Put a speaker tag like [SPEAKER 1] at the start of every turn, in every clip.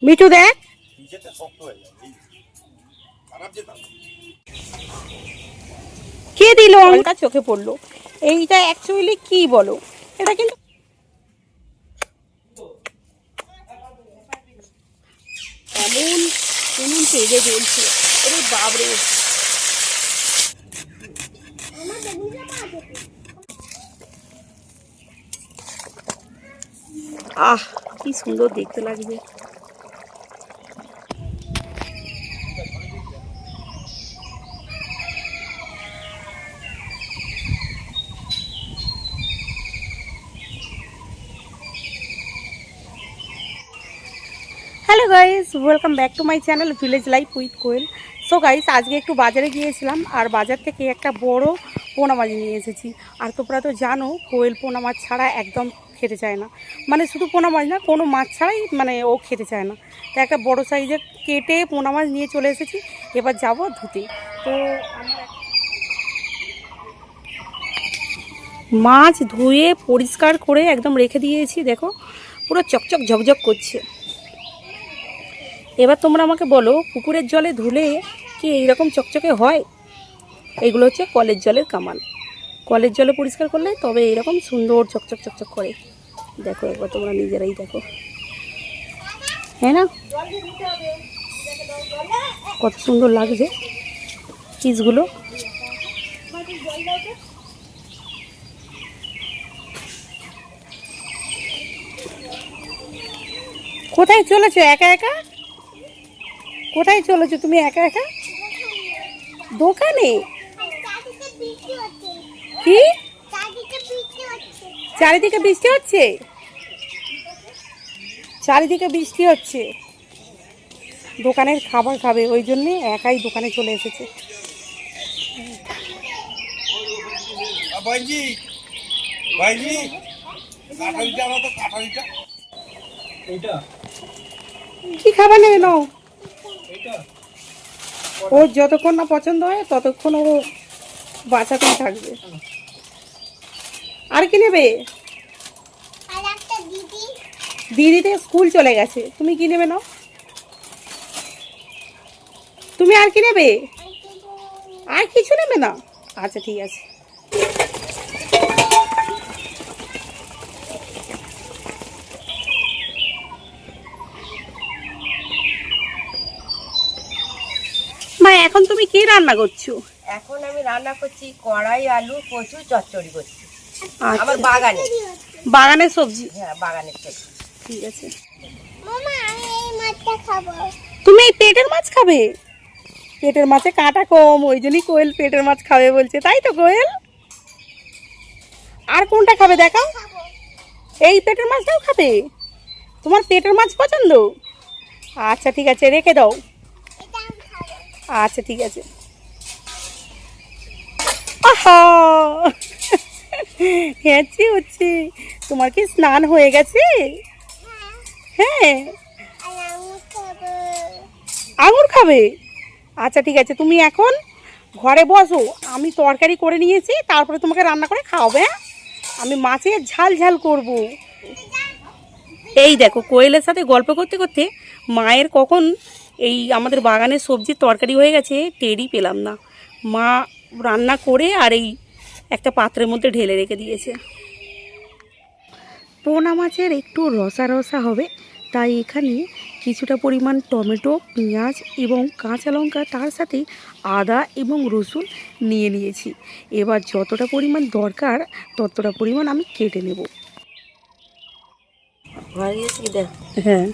[SPEAKER 1] মিঠু দেখ কে দিল আমাকে চোখে পড়লো। এইটা অ্যাকচুয়ালি কি বলো, এটা কিন্তু এমন এমন তেজে জ্বলছে। আরে বাবরে, আহ কি সুন্দর দেখতে লাগবে। Hello guys, welcome back to my channel village life with Koel. So guys, আজকে একটু বাজারে গিয়েছিলাম আর বাজার থেকে একটা বড় পোনা মাছ নিয়ে এসেছি। আর তোমরা তো জানো কোয়েল পোনা মাছ ছাড়া একদম খেতে চায় না, মানে শুধু পোনা মাছ না, কোনো মাছ ছাড়াই মানে ও খেতে চায় না। তো একটা বড় সাইজের কেটে পোনা মাছ নিয়ে চলে এসেছি, এবার যাব ধুতে। তো মাছ ধুয়ে পরিষ্কার করে একদম রেখে দিয়েছি, দেখো পুরো চকচক ঝকঝক করছে। এবার তোমরা আমাকে বলো, পুকুরের জলে ধুলে কি এইরকম চকচকে হয়? এগুলো হচ্ছে কলের জলের কামান। কলের জলে পরিষ্কার করলে তবে এইরকম সুন্দর চকচক চকচক করে। দেখো একবার তোমরা নিজেরাই দেখো, হ্যাঁ না, কত সুন্দর লাগছে পিসগুলো। কোথায় চলেছো একা একা? কোথায় চলেছো তুমি একা একা? দোকানে? কি চারিদিকে বৃষ্টি হচ্ছে? চারিদিকে বৃষ্টি হচ্ছে, দোকানের খাবার খাবে ওই জন্যে একাই দোকানে চলে এসেছে। কি খাবার নেবে নাও, ওর যতক্ষণ না পছন্দ হয় ততক্ষণ ও বাঁচাতেই থাকবে। আর কি নেবে? দিদি তো স্কুল চলে গেছে, তুমি কি নেবে নাও। তুমি আর কি নেবে? আর কিছু নেবে না? আচ্ছা ঠিক আছে। মা এখন তুমি কি রান্না করছো?
[SPEAKER 2] এখন আমি রান্না করছি কড়াই আলু কচু চচ্চড়ি করছি।
[SPEAKER 1] আচ্ছা।
[SPEAKER 2] আমার বাগানে,
[SPEAKER 1] বাগানের সবজি?
[SPEAKER 2] হ্যাঁ বাগানের সবজি।
[SPEAKER 1] ঠিক আছে।
[SPEAKER 3] মামা আমি এই মাছটা খাবো।
[SPEAKER 1] তুমি এই পেটের মাছ খাবে? পেটের মাছে কাঁটা কম, ওই জন্যই কোয়েল পেটের মাছ খাবে বলছে, তাই তো কোয়েল? আর কোনটা খাবে দেখাও? এই পেটের মাছটাও খাবে? তোমার পেটের মাছ পছন্দ? আচ্ছা ঠিক আছে, রেখে দাও।
[SPEAKER 3] এটা আমি খাবো।
[SPEAKER 1] আচ্ছা ঠিক আছে। আহা হ্যাঁচি হচ্ছে। তোমার কি স্নান হয়ে গেছে? হ্যাঁ।
[SPEAKER 3] আর আমি খাবো।
[SPEAKER 1] আঙুর খাবে? আচ্ছা ঠিক আছে, তুমি এখন ঘরে বসো, আমি তরকারি করে নিয়েছি, তারপরে তোমাকে রান্না করে খাওয়াবে। হ্যাঁ, আমি মাছের ঝাল ঝাল করব। এই দেখো, কোয়েলের সাথে গল্প করতে করতে মায়ের কখন এই আমাদের বাগানের সবজির তরকারি হয়ে গেছে টেরই পেলাম না। মা রান্না করে আর এই একটা পাত্রের মধ্যে ঢেলে রেখে দিয়েছে। পোনা মাছের একটু রসা রসা হবে, তাই এখানে কিছুটা পরিমাণ টমেটো, পেঁয়াজ এবং কাঁচা লঙ্কা, তার সাথে আদা এবং রসুন নিয়ে নিয়েছি। এবার যতটা পরিমাণ দরকার ততটা পরিমাণ আমি কেটে নেব। হ্যাঁ,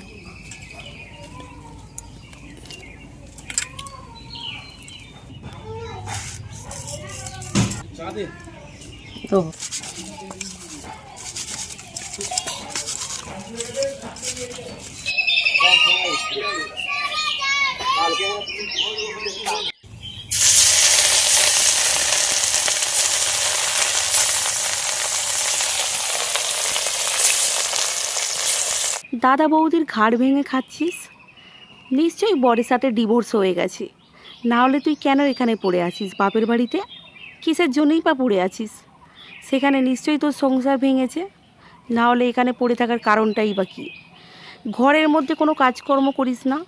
[SPEAKER 1] তো দাদা বৌদির ঘাড় ভেঙে খাচ্ছিস? নিশ্চয়ই বরের সাথে ডিভোর্স হয়ে গেছে, না হলে তুই কেন এখানে পড়ে আছিস বাপের বাড়িতে? কিসের জন্যই বা পড়ে আছিস? সেখানে নিশ্চয়ই তোর সংসার ভেঙেছে, না হলে এখানে পড়ে থাকার কারণটাই বা কী? ঘরের মধ্যে কোনো কাজকর্ম করিস না,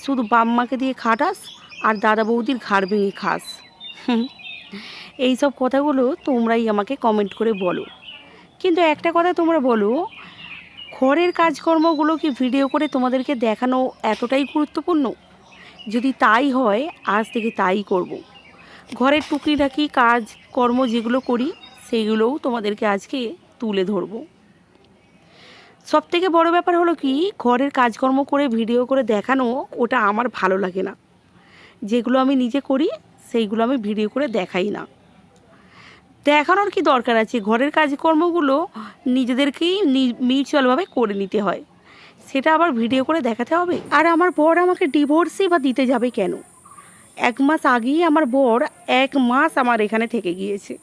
[SPEAKER 1] শুধু বাম্মাকে দিয়ে খাটাস আর দাদা বৌদির ঘাড় ভেঙে খাস। এই সব কথাগুলো তোমরাই আমাকে কমেন্ট করে বলো। কিন্তু একটা কথা তোমরা বলো, ঘরের কাজকর্মগুলো কি ভিডিও করে তোমাদেরকে দেখানো এতটাই গুরুত্বপূর্ণ? যদি তাই হয়, আজ থেকে তাই করব। ঘরের টুকিটাকি কাজকর্ম যেগুলো করি সেইগুলোও তোমাদেরকে আজকে তুলে ধরবো। সবথেকে বড় ব্যাপার হলো কি, ঘরের কাজকর্ম করে ভিডিও করে দেখানো ওটা আমার ভালো লাগে না। যেগুলো আমি নিজে করি সেইগুলো আমি ভিডিও করে দেখাই না। দেখানোর কি দরকার আছে? ঘরের কাজকর্মগুলো নিজেদেরকেই মিউচুয়ালভাবে করে নিতে হয়, সেটা আবার ভিডিও করে দেখাতে হবে? আর আমার বর আমাকে ডিভোর্সই বা দিতে যাবে কেন? 1 মাস আগেই আমার বর 1 মাস আমার এখানে থেকে গিয়েছে।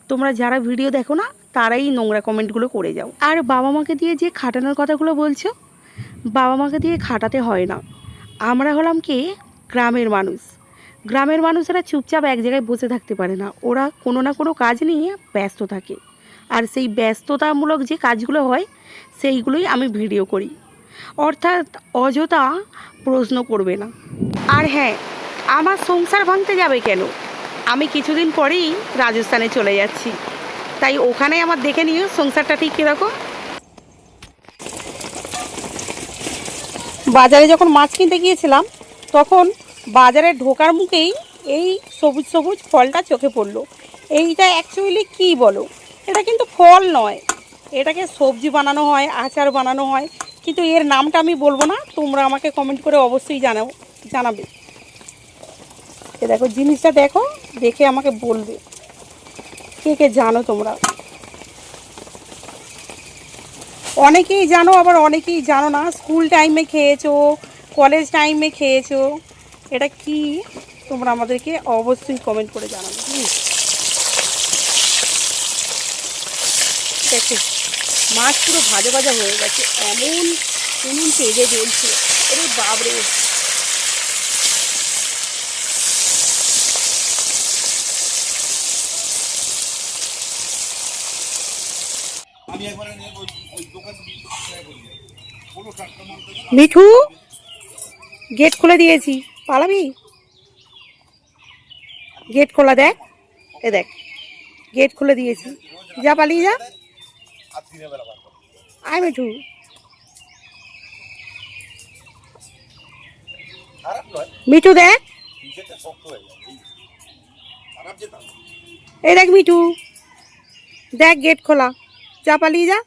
[SPEAKER 1] তোমরা যারা ভিডিও দেখো না তারাই নোংরা কমেন্টগুলো করে যাও। আর বাবা মাকে দিয়ে যে খাটানোর কথাগুলো বলছো, বাবা মাকে দিয়ে খাটাতে হয় না। আমরা হলাম কি গ্রামের মানুষ। গ্রামের মানুষেরা চুপচাপ এক জায়গায় বসে থাকতে পারে না, ওরা কোনো না কোনো কাজ নিয়ে ব্যস্ত থাকে। আর সেই ব্যস্ততামূলক যে কাজগুলো হয় সেইগুলোই আমি ভিডিও করি, অর্থাৎ অযথা প্রশ্ন করবে না। আর হ্যাঁ, আমার সংসার ভাঙতে যাবে কেন? আমি কিছুদিন পরেই রাজস্থানে চলে যাচ্ছি, তাই ওখানে আমার দেখে নিও সংসারটা ঠিক কীরকম। বাজারে যখন মাছ কিনতে গিয়েছিলাম তখন বাজারে ঢোকার মুখেই এই সবুজ সবুজ ফলটা চোখে পড়লো। এইটা অ্যাকচুয়ালি কী বলো? এটা কিন্তু ফল নয়, এটাকে সবজি বানানো হয়, আচার বানানো হয়, কিন্তু এর নামটা আমি বলবো না। তোমরা আমাকে কমেন্ট করে অবশ্যই জানাবে। এ দেখো, জিনিসটা দেখো, দেখে আমাকে বলবে কে কে জানো তোমরা। অনেকেই জানো, আবার অনেকেই জানো না। স্কুল টাইমে খেয়েছো, কলেজ টাইমে খেয়েছো, এটা কি তোমরা আমাদেরকে অবশ্যই কমেন্ট করে জানাবে। দেখো, মাছ পুরো ভাজা ভাজা হয়ে গেছে, এমন উনুন তেজে জ্বলছে, আরে বাবরে। মিঠু, গেট খুলে দিয়েছি, পালাবি? গেট খোলা, দেখ, এ দেখ, গেট খুলে দিয়েছি, যা পালিয়ে যা। আয় মিঠু। মিঠু দেখ, এই দেখ মিঠু, দেখ গেট খোলা, যা পালিয়ে যা।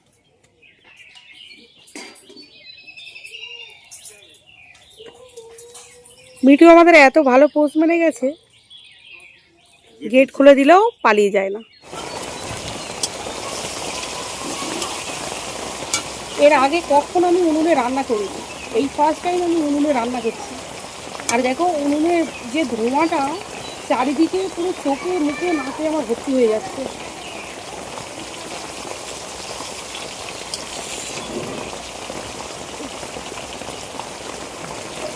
[SPEAKER 1] মিঠু আমাদের এত ভালো পোষ মেনে গেছে, গেট খুলে দিলেও পালিয়ে যায় না। এর আগে কখনো আমি উনুনে রান্না করিনি, এই ফার্স্ট টাইম আমি উনুনে রান্না করছি। আর দেখো, উনুনের যে ধোঁয়াটা চারিদিকে পুরো চোখে মুখে নাকে আমার ভর্তি হয়ে যাচ্ছে।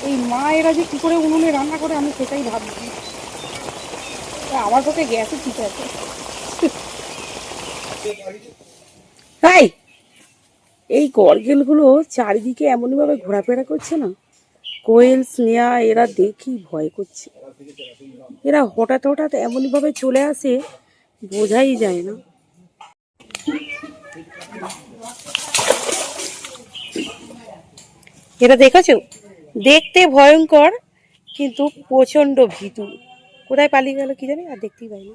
[SPEAKER 1] এই মা এরা যে কী করে উনুনে রান্না করে আমি সেটাই ভাবছি। আমার পক্ষে গ্যাসই ঠিক আছে। তাই এই গর্গেলগুলো চারিদিকে এমনইভাবে ঘোরাফেরা করছে না, কোয়েল স্নেহা এরা দেখি ভয় করছে। এরা হঠাৎ হঠাৎ এমনইভাবে চলে আসে, বোঝাই যায় না। এরা দেখেছো, দেখতে ভয়ঙ্কর কিন্তু প্রচণ্ড ভীতু। কোথায় পালিয়ে গেল কি জানি, আর দেখতেই পাইনি।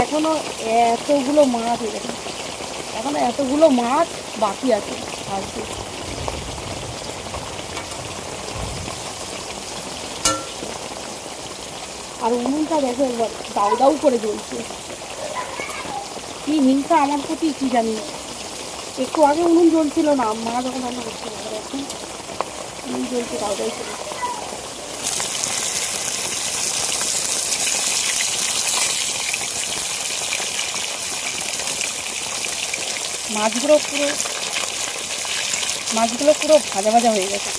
[SPEAKER 1] এখনো এতগুলো মাছ, এখনো এতগুলো মাছ বাকি আছে আসবে। আর উনুনটা দেখো একবার, দাউ দাউ করে জ্বলছে। কি হিংসা আমার প্রতি কি জানি। একটু আগে উনুন জ্বলছিল না, মা যখন রান্না করছিল, এখন উনুন জ্বলছে, দাউ দাউ করে। মাছগুলো পুরো ভাজা ভাজা হয়ে গেছে,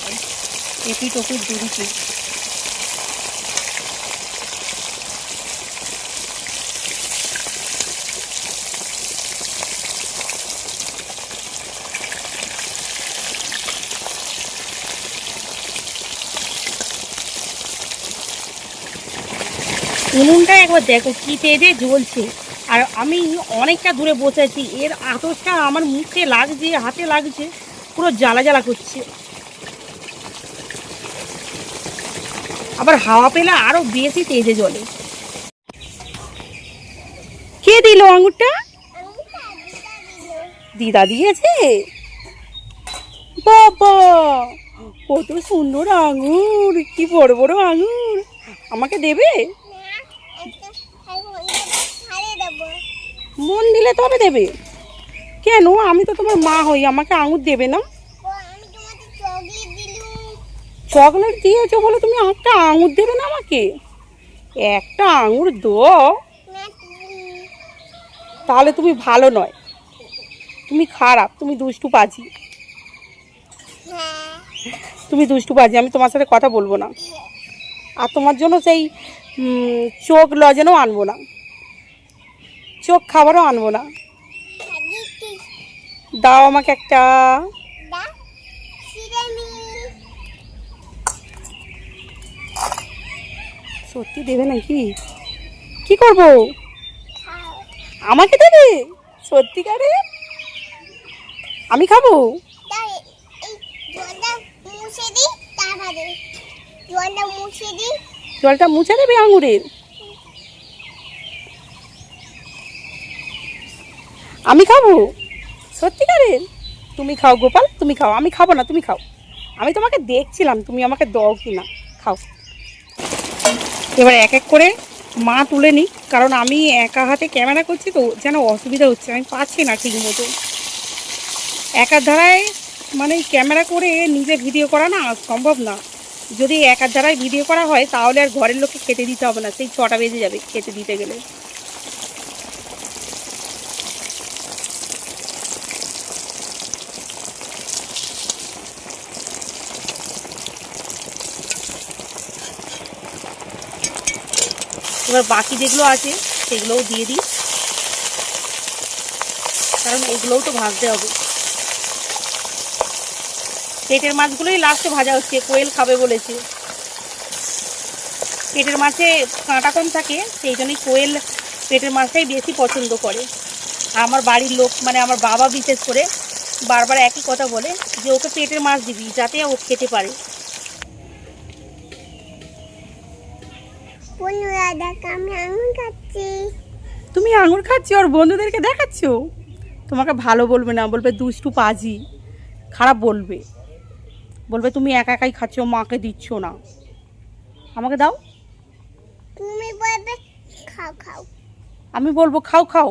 [SPEAKER 1] এপিট ওপিট দুদিকে। উনুনটা একবার দেখো কি তেজে জ্বলছে, আর আমি অনেকটা দূরে বসে আছি, এর আতসটা আমার মুখে লাগছে, হাতে লাগছে, পুরো জ্বালা জ্বালা করছে। আবার হাওয়া পেলে আরো বেশি তেজে জ্বলে। কে দিল আঙুরটা? দিদা দিয়েছে। বাবা কত সুন্দর আঙুর, কি বড় বড় আঙুর, আমাকে দেবে? মন দিলে তবে দেবে। কেন, আমি তো তোমার মা হই, আমাকে আঙুর দেবে না? চকলেট দিয়েছো বলে তুমি একটা আঙুর দেবে না আমাকে? একটা আঙুর দাও। তাহলে তুমি ভালো নয়, তুমি খারাপ, তুমি দুষ্টু পাজি, তুমি দুষ্টু পাজি। আমি তোমার সাথে কথা বলবো না, আর তোমার জন্য সেই চোখ লজেনও আনবো না, চোখ খাবারও আনবো না। দাও আমাকে একটা। সত্যি দেবে নাকি? কি করব? আমাকে দেবে সত্যিকারে? আমি খাবো? জলটা মুছে দেবে আঙুরের? আমি খাবো সত্যিকারের? তুমি খাও গোপাল, তুমি খাও, আমি খাবো না, তুমি খাও। আমি তোমাকে দেখছিলাম তুমি আমাকে দাও কি না, খাও। এবার এক এক করে মা তুলে নিই, কারণ আমি একা হাতে ক্যামেরা করছি তো যেন অসুবিধা হচ্ছে, আমি পাচ্ছি না ঠিক মতো। একার ধারায় মানে ক্যামেরা করে নিজে ভিডিও করা না সম্ভব না। যদি একার ধারায় ভিডিও করা হয় তাহলে আর ঘরের লোককে খেতে দিতে হবে না, সেই 6টা বেজে যাবে খেতে দিতে গেলে। এবার বাকি যেগুলো আছে সেগুলোও দিয়ে দিই, কারণ এগুলোও তো ভাজতে হবে। পেটের মাছগুলোই লাস্টে ভাজা হচ্ছে, কোয়েল খাবে বলেছে। পেটের মাছে কাঁটা কম থাকে, সেই জন্যই কোয়েল পেটের মাছটাই বেশি পছন্দ করে। আমার বাড়ির লোক মানে আমার বাবা বিশেষ করে বারবার একই কথা বলে যে ওকে পেটের মাছ দিবি যাতে ও খেতে পারে। তুমি আঙুর খাচ্ছ আর বন্ধুদেরকে দেখাচ্ছ? তোমাকে ভালো বলবে না, বলবে দুষ্টু পাজি, খারাপ বলবে, বলবে তুমি একা একাই খাচ্ছ, মাকে দিচ্ছ না। আমাকে দাও।
[SPEAKER 3] তুমি বলবে খাও খাও,
[SPEAKER 1] আমি বলবো খাও খাও,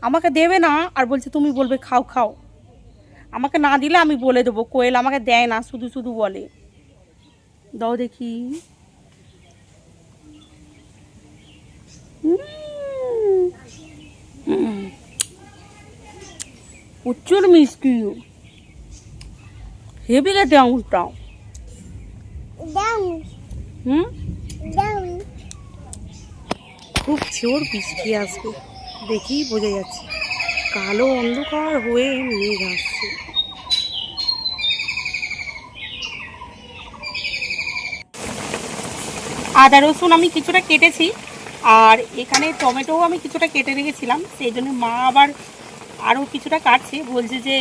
[SPEAKER 1] আমাকে দেবে না, আর বলছে তুমি বলবে খাও খাও। আমাকে না দিলে আমি বলে দেবো কোয়েল আমাকে দেয় না, শুধু শুধু বলে। দাও দেখি। প্রচুর মিষ্টি, হেভি গেছে আঙুরটা।
[SPEAKER 3] দাও দাও।
[SPEAKER 1] খুব জোর বৃষ্টি আসবে, দেখেই বোঝা যাচ্ছে, কালো অন্ধকার হয়ে মেঘ আসছে। আদা রসুন আমি কিছুটা কেটেছি, আর এখানে টমেটোও আমি কিছুটা কেটে রেখেছিলাম, সেই জন্য মা আবার আরও কিছুটা কাটছে, বলছে যে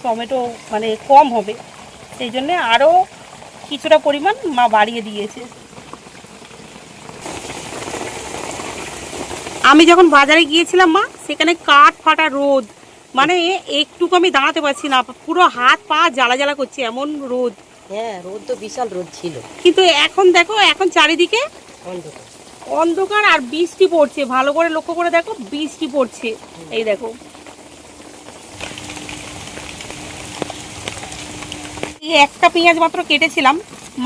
[SPEAKER 1] টমেটো মানে কম হবে, সেই জন্যে আরও কিছুটা পরিমাণ মা বাড়িয়ে দিয়েছে। আমি যখন বাজারে গিয়েছিলাম মা, সেখানে কাঠ ফাটা রোদ, মানে একটুকু আমি দাঁড়াতে পারছি না, পুরো হাত পা জ্বালা জ্বালা করছে, এমন রোদ।
[SPEAKER 2] হ্যাঁ, রোদ তো বিশাল রোদ ছিল,
[SPEAKER 1] কিন্তু এখন দেখো, এখন চারিদিকে
[SPEAKER 2] অন্ধকার
[SPEAKER 1] অন্ধকার আর বৃষ্টি পড়ছে, ভালো করে লক্ষ্য করে দেখো, বৃষ্টি পড়ছে। এই দেখো, এই একটা পেঁয়াজ মাত্র কেটেছিলাম,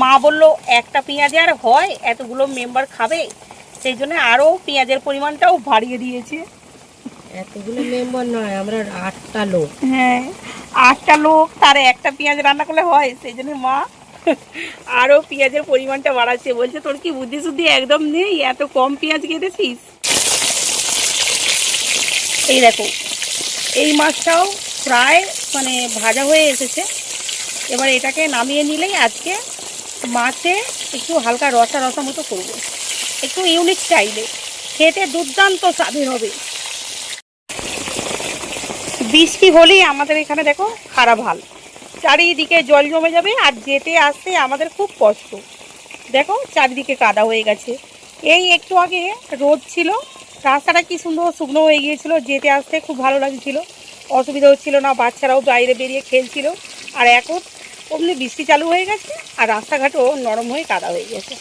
[SPEAKER 1] মা বললো একটা পেঁয়াজে আর হয়, এতগুলো মেম্বার খাবে, সেই জন্য আরও পেঁয়াজের পরিমাণটাও বাড়িয়ে দিয়েছে।
[SPEAKER 2] এতগুলো মেম্বার নয়, আমরা 8টা লোক।
[SPEAKER 1] হ্যাঁ, 8টা লোক, তার একটা পেঁয়াজ রান্না করলে হয়, সেই জন্য মা আরও পেঁয়াজের পরিমাণটা বাড়াচ্ছে, বলছে তোর কি বুদ্ধি শুদ্ধি একদম নেই, এত কম পেঁয়াজ কেটেছিস। এই দেখো, এই মাছটাও প্রায় মানে ভাজা হয়ে এসেছে, এবার এটাকে নামিয়ে নিলেই আজকে মাছে একটু হালকা রসা রসা মতো করবো। একটু ইউনিক স্টাইলে, খেতে দুর্দান্ত স্বাদের হবে। বৃষ্টি হলেই আমাদের এখানে দেখো খারাপ হাল, চারিদিকে জল জমে যাবে আর যেতে আসতে আমাদের খুব কষ্ট। দেখো চারিদিকে কাদা হয়ে গেছে। এই একটু আগে রোদ ছিল, রাস্তাটা কি সুন্দর শুকনো হয়ে গিয়েছিল, যেতে আসতে খুব ভালো লাগছিল, অসুবিধা হচ্ছিল না, বাচ্চারাও বাইরে বেরিয়ে খেলছিল। আর এখন অমনি বৃষ্টি চালু হয়ে গেছে আর রাস্তাঘাটও নরম হয়ে কাদা হয়ে গেছে।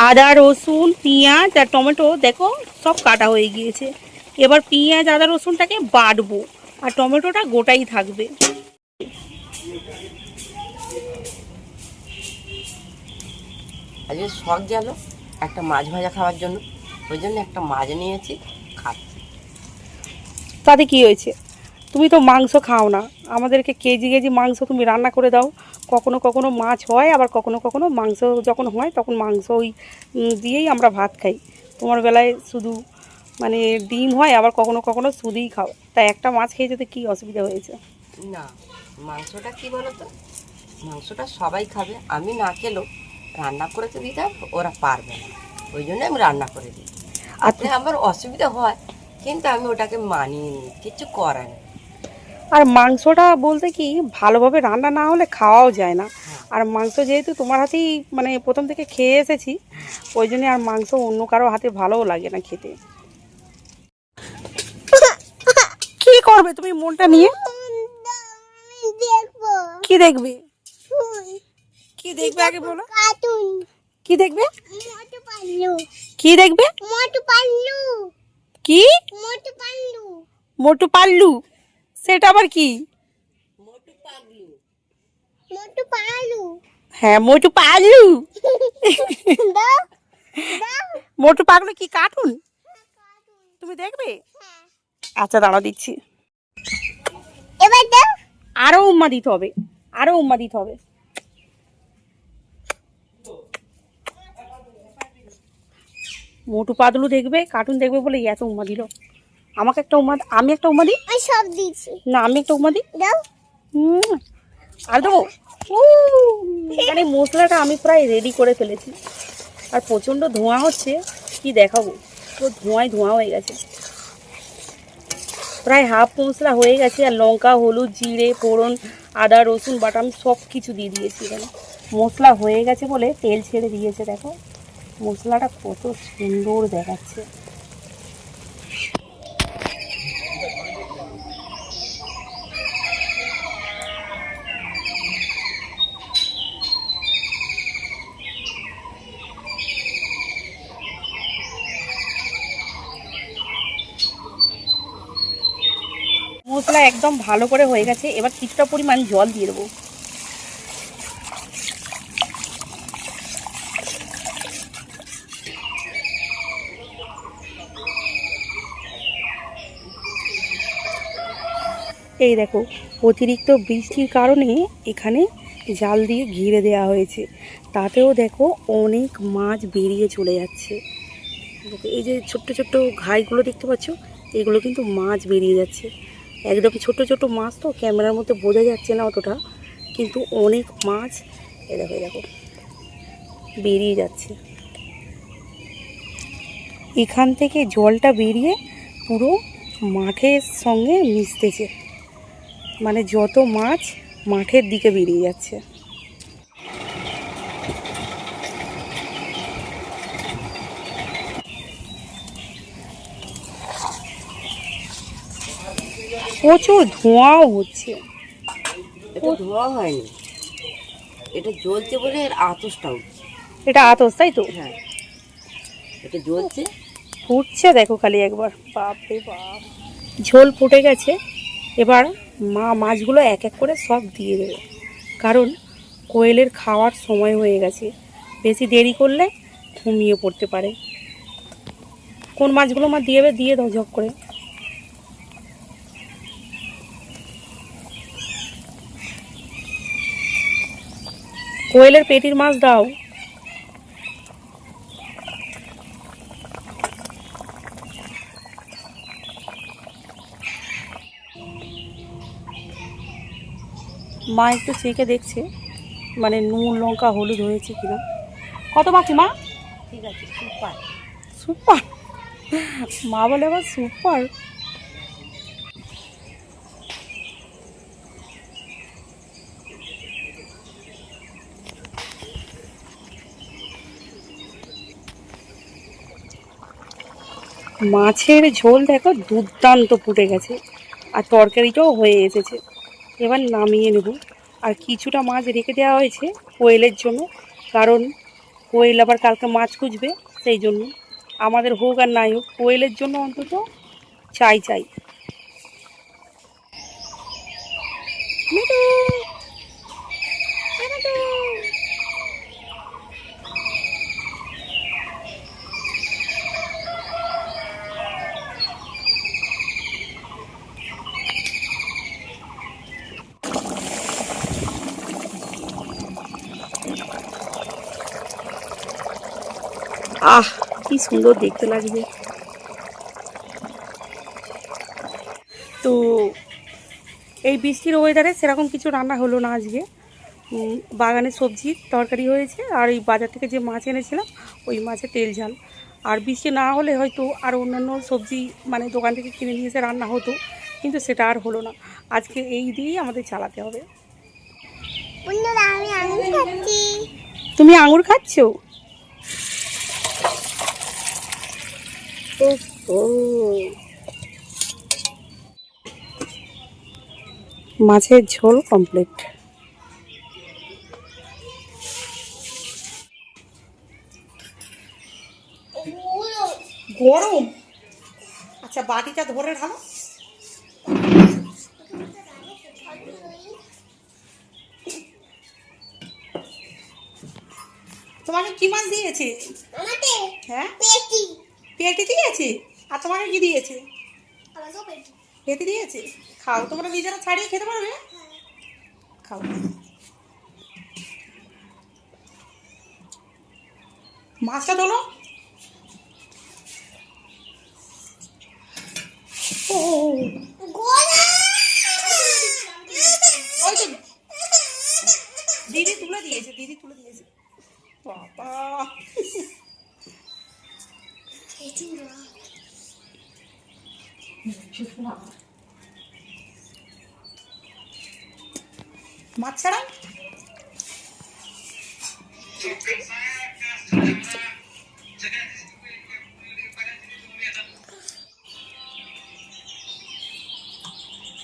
[SPEAKER 1] আদা রসুন পেঁয়াজ আর টমেটো দেখো সব কাটা হয়ে গিয়েছে। এবার পেঁয়াজ আদা রসুনটাকে বাটবো আর টমেটোটা গোটাই থাকবে।
[SPEAKER 2] আজকে শখ গেল একটা মাছ ভাজা খাওয়ার জন্য, ওই জন্য একটা মাছ নিয়েছি, খাচ্ছি।
[SPEAKER 1] তাতে কি হয়েছে? তুমি তো মাংস খাও না, আমাদেরকে কেজি কেজি মাংস তুমি রান্না করে দাও। কখনো কখনো মাছ হয়, আবার কখনো কখনো মাংস যখন হয় তখন মাংস ওই দিয়েই আমরা ভাত খাই। তোমার বেলায় শুধু মানে ডিম হয়, আবার কখনো কখনো শুধুই খাও। তাই একটা মাছ খেয়ে যেতে কী অসুবিধা হয়েছে?
[SPEAKER 2] না, মাংসটা কি বলো তো, মাংসটা সবাই খাবে, আমি না খেলেও রান্না করে তো দিতাম, ওরা পারবে না, ওই জন্য আমি রান্না করে দিই। আজকে আমার অসুবিধা হয় কিন্তু আমি ওটাকে মানিয়ে নিই, কিছু করার নেই।
[SPEAKER 1] আর মাংসটা বলতে কি ভালোভাবে রান্না না হলে খাওয়াও যায় না। আর মাংস যেহেতু তোমার হাতেই মানে প্রথম থেকে খেয়ে এসেছি, ওই জন্য আর মাংস অন্য কারো হাতে ভালোও লাগে না খেতে। কি করবে তুমি মনটা নিয়ে?
[SPEAKER 3] আমি দেখবো।
[SPEAKER 1] কি দেখবে?
[SPEAKER 3] ফুল।
[SPEAKER 1] কি দেখবে আগে বলো।
[SPEAKER 3] কার্টুন।
[SPEAKER 1] কি দেখবে?
[SPEAKER 3] মোটু পাতলু।
[SPEAKER 1] কি দেখবে?
[SPEAKER 3] মোটু পাতলু।
[SPEAKER 1] কি?
[SPEAKER 3] মোটু পাতলু।
[SPEAKER 1] মোটু পাল্লু? সেটা আবার কি?
[SPEAKER 3] মোটু পাতলু।
[SPEAKER 1] হ্যাঁ মোটু পাল্লু।
[SPEAKER 3] দাও দাও।
[SPEAKER 1] মোটু পাগলু কি কার্টুন? তুমি দেখবে?
[SPEAKER 3] হ্যাঁ।
[SPEAKER 1] আচ্ছা দাঁড়াও দিচ্ছি।
[SPEAKER 3] এবার দাও।
[SPEAKER 1] আরো উম্মা দিতে হবে, আরো উম্মা দিতে হবে। মোটু পাতলু দেখবে, কার্টুন দেখবে বলে এত উম্মা দিল। আমাকে একটা উম্মা, আমি একটা উম্মা দিই।
[SPEAKER 3] আমি সব দিয়েছি।
[SPEAKER 1] না আমি একটা উম্মা দিই।
[SPEAKER 3] দাও।
[SPEAKER 1] আর দেবো। এখানে মশলাটা আমি প্রায় রেডি করে ফেলেছি, আর প্রচণ্ড ধোঁয়া হচ্ছে, কি দেখাবো, তো ধোঁয়ায় ধোঁয়া হয়ে গেছে। প্রায় হাফ মশলা হয়ে গেছে, আর লঙ্কা হলুদ জিরে ফোড়ন আদা রসুন বাটা আমি সব কিছু দিয়ে দিয়েছি। এখানে মশলা হয়ে গেছে বলে তেল ছেড়ে দিয়েছে, দেখো মশলাটা কত সুন্দর দেখাচ্ছে। মশলা একদম ভালো করে হয়ে গেছে, এবার কিছুটা পরিমাণ জল দিয়ে দেবো। এই দেখো অতিরিক্ত বৃষ্টির কারণে এখানে জাল দিয়ে ঘিরে দেওয়া হয়েছে, তাতেও দেখো অনেক মাছ বেরিয়ে চলে যাচ্ছে। দেখো এই যে ছোট্ট ছোট্ট ঘাইগুলো দেখতে পাচ্ছ, এগুলো কিন্তু মাছ বেরিয়ে যাচ্ছে। একদম ছোট ছোট মাছ, তো ক্যামেরার মধ্যে বোঝা যাচ্ছে না অতটা, কিন্তু অনেক মাছ এই দেখো এই দেখো বেরিয়ে যাচ্ছে। এখান থেকে জলটা বেরিয়ে পুরো মাঠের সঙ্গে মিশতেছে, মানে যত মাছ মাঠের দিকে বেরিয়ে যাচ্ছে। প্রচুর ধোঁয়াও হচ্ছে।
[SPEAKER 2] এটা ধোয়া হয়নি, এটা জ্বলছে বলে এর আতসটা উঠছে।
[SPEAKER 1] এটা আতস তাই তো?
[SPEAKER 2] হ্যাঁ, এটা জ্বলছে,
[SPEAKER 1] ফুটছে দেখো খালি একবার, বাপরে বাপ। ঝোল ফুটে গেছে, এবার মা মাছগুলো এক এক করে সব দিয়ে দেবে, কারণ কোয়েলের খাওয়ার সময় হয়ে গেছে, বেশি দেরি করলে ঘুমিয়ে পড়তে পারে। কোন মাছগুলো মা দিয়ে দেবে? দিয়ে দাও ঝপ করে। কোয়েলের পেটির মাছ দাও। মা একটু চেখে দেখছে মানে নুন লঙ্কা হলুদ হয়েছে কিনা। কত বাকি মা?
[SPEAKER 2] ঠিক আছে, সুপার।
[SPEAKER 1] সুপার, মা বলে আবার সুপার। মাছের ঝোল দেখো দুর্দান্ত ফুটে গেছে, আর তরকারিটাও হয়ে এসেছে। এবার নামিয়ে নেব। আর কিছুটা মাছ রেখে দেওয়া হয়েছে কোয়েলের জন্য, কারণ কোয়েল আবার কালকে মাছ খুঁজবে, সেই জন্য। আমাদের হোক আর নাই হোক, কোয়েলের জন্য অন্তত চাই চাই। মিঠু, এ মিঠু। আহ, কি সুন্দর দেখতে লাগবে। তো এই বৃষ্টির ওয়েদারে সেরকম কিছু রান্না হলো না আজকে। বাগানের সবজির তরকারি হয়েছে, আর এই বাজার থেকে যে মাছ এনেছিলাম ওই মাছের তেল ঝাল। আর বৃষ্টি না হলে হয়তো আর অন্যান্য সবজি মানে দোকান থেকে কিনে নিয়ে এসে রান্না হতো, কিন্তু সেটা আর হলো না। আজকে এই দিয়েই আমাদের চালাতে হবে।
[SPEAKER 3] বন্ধুরা আমি আঙুর খাচ্ছি।
[SPEAKER 1] তুমি আঙুর খাচ্ছ? ও, মাছের ঝোল কমপ্লিট। গরম? আচ্ছা, বাটিটা ধরে ঢালো। তোমাকে কি মাছ দিয়েছে?
[SPEAKER 3] আমাকে
[SPEAKER 1] হ্যাঁ,
[SPEAKER 3] পেটি।
[SPEAKER 1] পেটি দিয়েছে। আর তোমাকে কি দিয়েছে?
[SPEAKER 3] আমাকেও পেটি।
[SPEAKER 1] পেটি দিয়েছে। খাও, তোমরা নিজেরা ছাড়িয়ে খেতে পারবে। খাও। মাছটা তোলো। ও,
[SPEAKER 3] গোলা।
[SPEAKER 1] ওই তো দিদি তুলে দিয়েছে, দিদি তুলে দিয়েছে। বাবা, মাছ ছাড়া।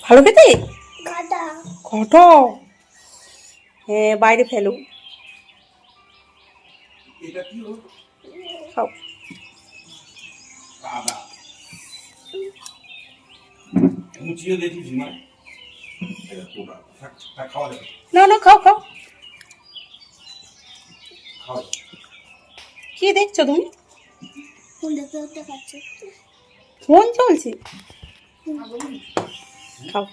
[SPEAKER 1] ভালো খেতে।
[SPEAKER 3] গাদা।
[SPEAKER 1] কত? হ্যাঁ, বাইরে ফেলো। খাও। না না, খাও খাও। কি দেখছো তুমি?
[SPEAKER 3] ফোন দেখতে দেখতে খাচ্ছি।
[SPEAKER 1] ফোন চলছে? খাও।